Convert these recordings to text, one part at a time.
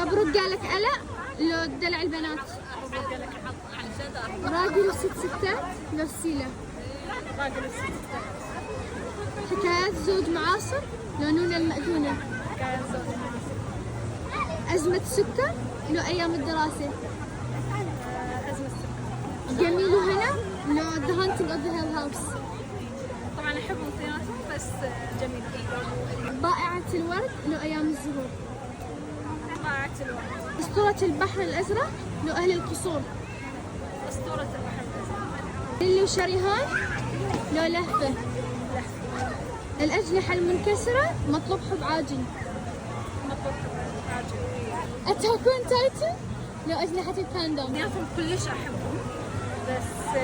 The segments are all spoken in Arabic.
مبروك قالك ألا لو دلع البنات. راجل وست ستات لو السيلة. راجل وست ستات. حكايات زوج معاصر لو نونة المأذونة. حكايات زوج معاصر. أزمة سكر لو أيام الدراسة. أزمة سكر. جميل وهنا لو The Haunting of the Hill House. طبعا أحبهم اثنيناتهم بس جميل. ضائعة الورد لو أيام الزهور. ضاعت الوقت. أسطورة البحر الأزرق لو أهل القصور. أسطورة البحر الأزرق. ليلي وشريهان لو لهفة. الأجنحة المنكسرة مطلوب حب عاجل. مطلوب عاجل. أتاكون تايتن لو أجنحة الكاندوم. اثنيناتهم كلش أحبهم بس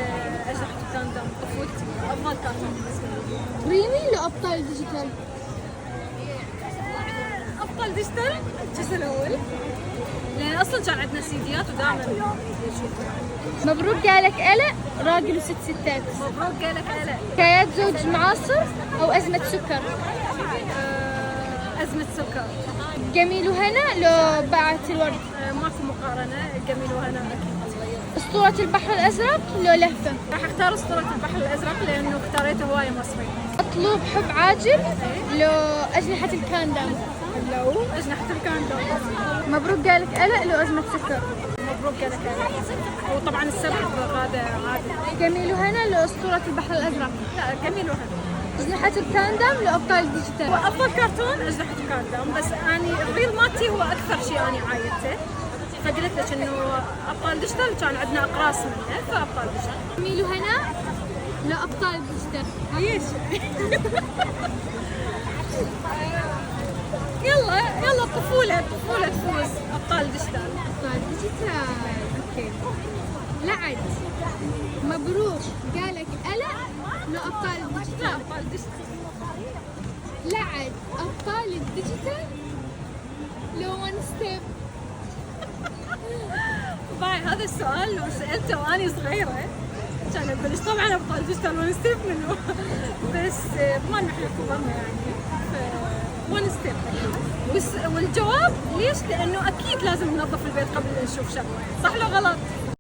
أجنحة الكاندوم طفولتي أفضل كارتون بالنسبة لي. ريمي لو أبطال ديجيتال. أفضل ديجيتال الجزء الأول لأن أصلا كان عندنا سيديات ودائما نشوفها. مبروك قالك ألا راجل وست ستات. مبروك قالك ألا. حكايات زوج معاصر أو أزمة سكر. أزمة سكر. جميل وهنا لو باعت الورد. ماكو مقارنة. جميل وهنا أكيد. أسطورة البحر الأزرق لو لهفة. راح اختار أسطورة البحر الأزرق لأنه اختاريته هواية مصري. مطلوب حب عاجل لو أجنحة الكاندوم. لو أجنحة الكاندوم. مبروك قالك ألا لو أزمة سكر. مبروك لك أنا. وطبعا السبب هذا عادي. جميل وهنا لو أسطورة البحر الأزرق. لا جميل وهنا. أجنحة الكاندوم لو أبطال الديجيتال. هو أفضل كرتون أجنحة الكاندوم بس يعني الريل مالتي هو أكثر شيء أنا عايدته. فقلت لك إنه أبطال ديجيتال كان عندنا أقراص منه فأبطال ديجيتال. جميل وهنا لو أبطال الديجيتال. ليش؟ يلا الطفولة تفوز. أبطال ديجيتال. أبطال ديجيتال. أوكي. لعد. مبروك قالك ألا لو أبطال لا الديجيتال. أبطال ديجيتال. لعد أبطال الديجيتال لو ون ستيب. باي هذا السؤال لو سألته وأنا صغيرة كان أقول ليش طبعا أبطال ديجيتال ون ستيب منه بس ما نحن كبرنا يعني ون ستيب. والجواب ليش؟ لأنه أكيد لازم ننظف البيت قبل نشوف شغلة. صح لو غلط؟